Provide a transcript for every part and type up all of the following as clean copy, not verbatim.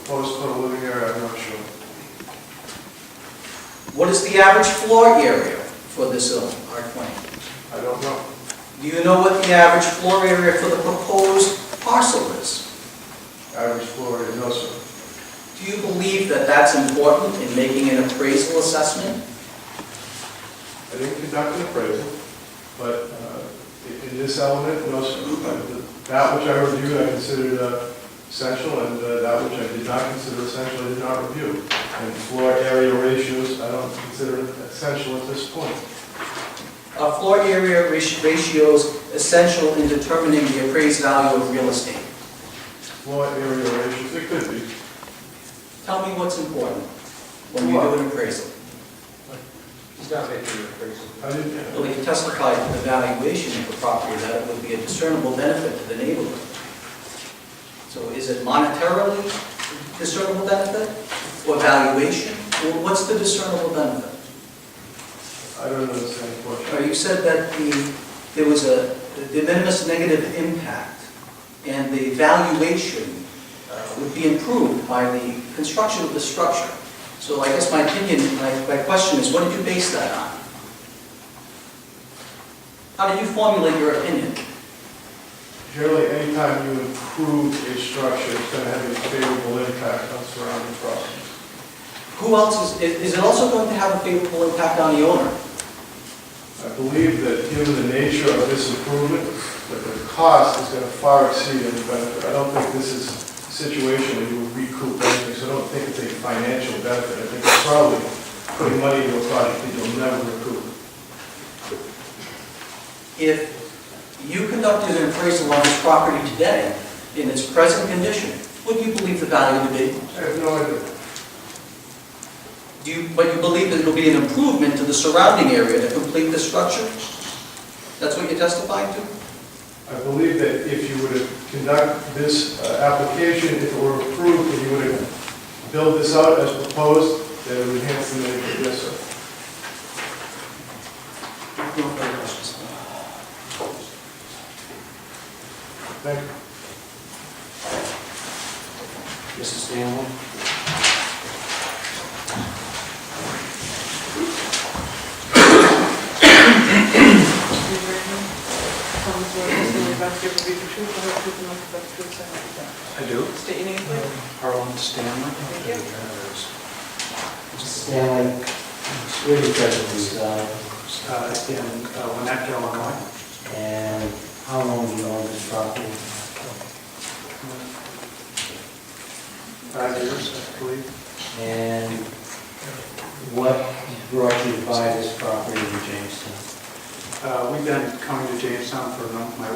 proposed total living area, I'm not sure. What is the average floor area for this R20? I don't know. Do you know what the average floor area for the proposed parcel is? Average floor area, no, sir. Do you believe that that's important in making an appraisal assessment? I didn't conduct an appraisal, but in this element, no, sir. That which I reviewed, I considered essential, and that which I did not consider essential, I did not review. And floor area ratios, I don't consider essential at this point. Are floor area ratios essential in determining the appraised value of real estate? Floor area ratios, it could be. Tell me what's important when you do an appraisal. He's not making an appraisal. I didn't. Well, you testified to the valuation of the property, that it would be a discernible benefit to the neighborhood. So is it monetarily discernible benefit or valuation? Or what's the discernible benefit? I don't understand the question. You said that there was a de minimis negative impact and the valuation would be improved by the construction of the structure. So I guess my opinion, my question is, what did you base that on? How did you formulate your opinion? Generally, anytime you improve a structure, it's going to have a favorable impact on surrounding properties. Who else is it also going to have a favorable impact on the owner? I believe that given the nature of this improvement, that the cost is going to far exceed any benefit. I don't think this is a situation where you would recoup anything, so I don't think it's a financial benefit. I think it's probably putting money into a project that you'll never recoup. If you conducted an appraisal on this property today, in its present condition, what do you believe the value to be? I have no idea. But you believe that it will be an improvement to the surrounding area to complete the structure? That's what you're testifying to? I believe that if you were to conduct this application, if it were approved, and you were to build this out as proposed, that it would enhance the neighborhood. Yes, sir. No further questions. Thank you. Mrs. Stanley? I do. State your name, please. Harlan Stanley. Thank you. Stanley, where do you presently reside, In Winnetka, Illinois. and how long have you owned this property? 5 years, I believe. And what brought you to buy this property in Jamestown? We've been coming to Jamestown for my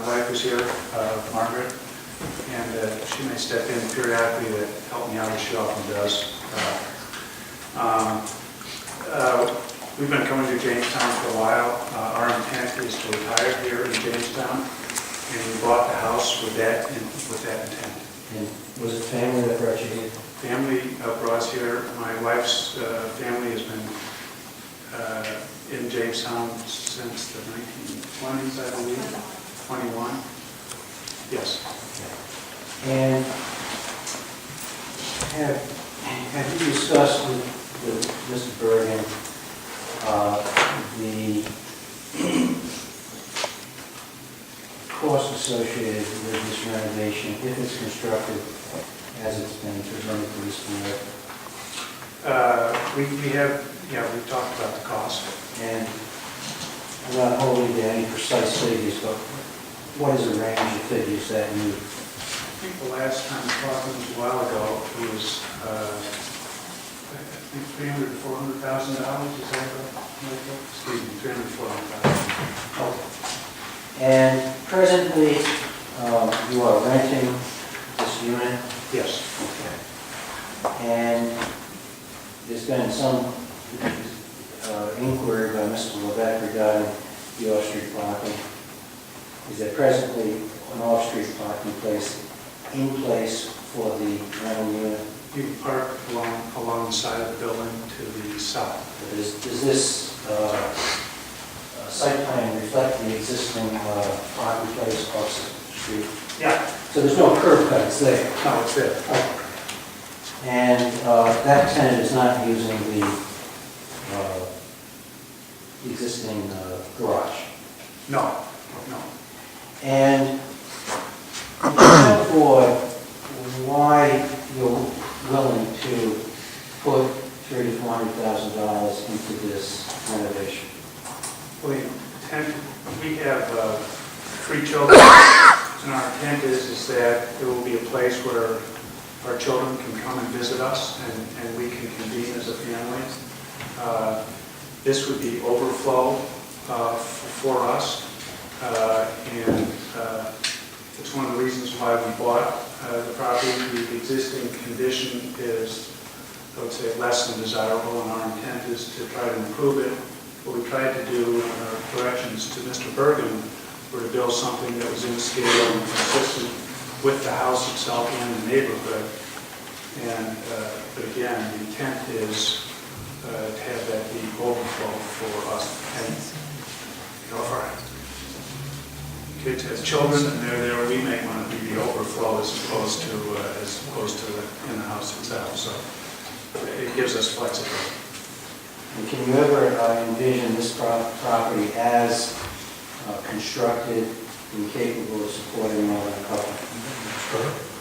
wife is here, Margaret, and she may step in periodically to help me out as she often does. We've been coming to Jamestown for a while. Our intent is to retire here in Jamestown, and we bought the house with that intent. And was it family that brought you here? Family brought us here. My wife's family has been in Jamestown since the 1920s, I believe. 21. Yes. And have you discussed with Mr. Bergen the cost associated with this renovation, if it's constructed as it's been presented to this board? We've talked about the cost. And I'm not holding to any precise figures, but what is the range of figures that you? I think the last time we talked was a while ago, it was, I think $300,000 to $400,000, is that right? Excuse me, $300,000 to $400,000. Okay. And presently, you are renting this unit? Yes. Okay. And there's been some inquiry by Mr. Levesque regarding the off-street parking. Is there presently an off-street parking place in place for the rental unit? You can park along the side of the building to the south. Does this site plan reflect the existing parking place across the street? Yeah. So there's no curb cuts there? No, it's there. Okay. And that tenant is not using the existing garage. No, no. And tell the board why you're willing to put $30,000 to $400,000 into this renovation. We have 3 children, and our intent is that there will be a place where our children can come and visit us, and we can convene as a family. This would be overflow for us, and it's one of the reasons why we bought the property. The existing condition is, I would say, less than desirable, and our intent is to try to improve it. What we tried to do in our directions to Mr. Bergen were to build something that was in scale and consistent with the house itself and the neighborhood. And, but again, the intent is to have that be overflow for us. And, you know, if our kids have children and they're there, we may want to be the overflow as opposed to in the house itself. So it gives us flexibility. And can you ever envision this property as constructed and capable of supporting more than a couple?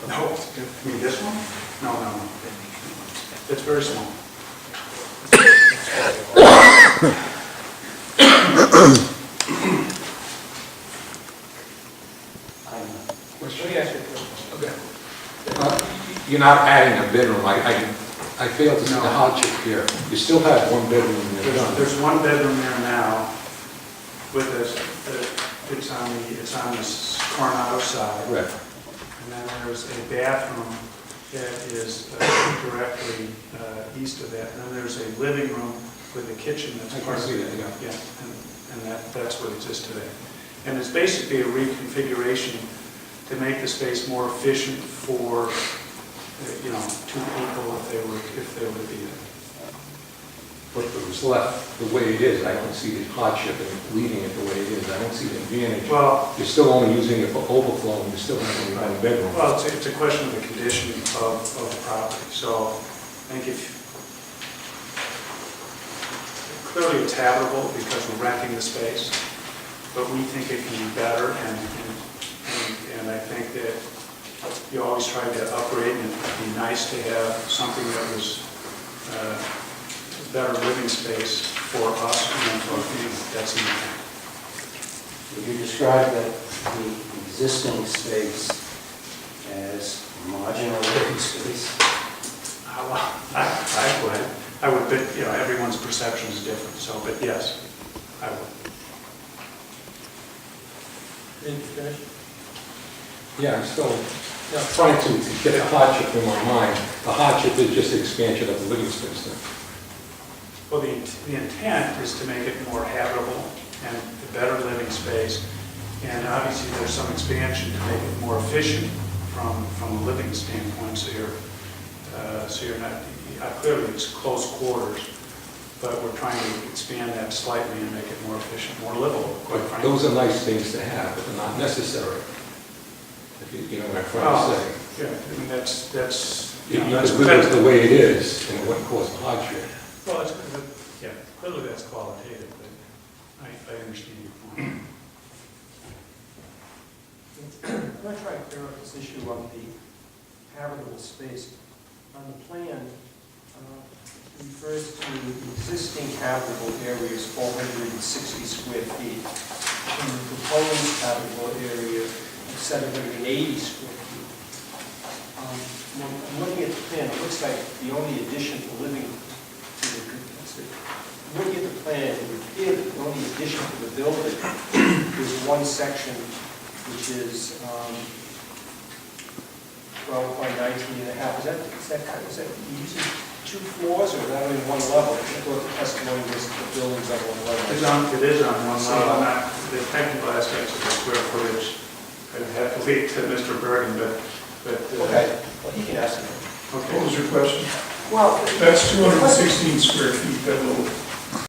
No, you mean this one? No. It's very small. Let me ask you a question. Okay. You're not adding a bedroom. I fail to see the hardship here. You still have 1 bedroom in there. There's 1 bedroom there now with this, it's on the Coronado side. Right. And then there's a bathroom that is directly east of that. And then there's a living room with a kitchen that's I part can of see it. that, yeah. And that's what exists today. And it's basically a reconfiguration to make the space more efficient for, 2 people if they were to be there. But if it was left the way it is, I don't see the hardship in leaving it the way it is. I don't see the advantage. Well, You're still only using it for overflow, and you're still having 1 bedroom. well, it's a question of the condition of the property. So I think clearly it's habitable because we're renting the space, but we think it can be better, and I think that you always try to upgrade, and it'd be nice to have something that was a better living space for us and for our family. That's the intent. Would you describe the existing space as marginal living space? I would, but everyone's perception is different. So, but yes, I would. Didn't you finish? Yeah, I'm still trying to get a hardship in my mind. The hardship is just the expansion of the living space there. Well, the intent is to make it more habitable and a better living space. And obviously, there's some expansion to make it more efficient from a living standpoint. So you're not, clearly it's close quarters, but we're trying to expand that slightly and make it more efficient, more livable, quite But frankly. those are nice things to have, but they're not necessary. If you know what I'm trying to say. Yeah, I mean, that's You could live it the way it is, and it wouldn't cause a hardship. Well, clearly that's qualitative, but I understand your point. I'm going to try to clear up this issue of the habitable space. On the plan, it refers to the existing habitable area is 460 square feet, and the proposed habitable area is 780 square feet. When I'm looking at the plan, it looks like the only addition to living to the, looking at the plan, it would appear that the only addition to the building is one section which is 12 by 19 and a half. Is that using 2 floors or is that only 1 level? I thought the testimony was that the building's on 1 level. It is on one level. The technical aspects of the square footage, I'd have to leave to Mr. Bergen, but. Okay, well, he can ask me. Okay. What was your question? Well, That's 216 square feet, that little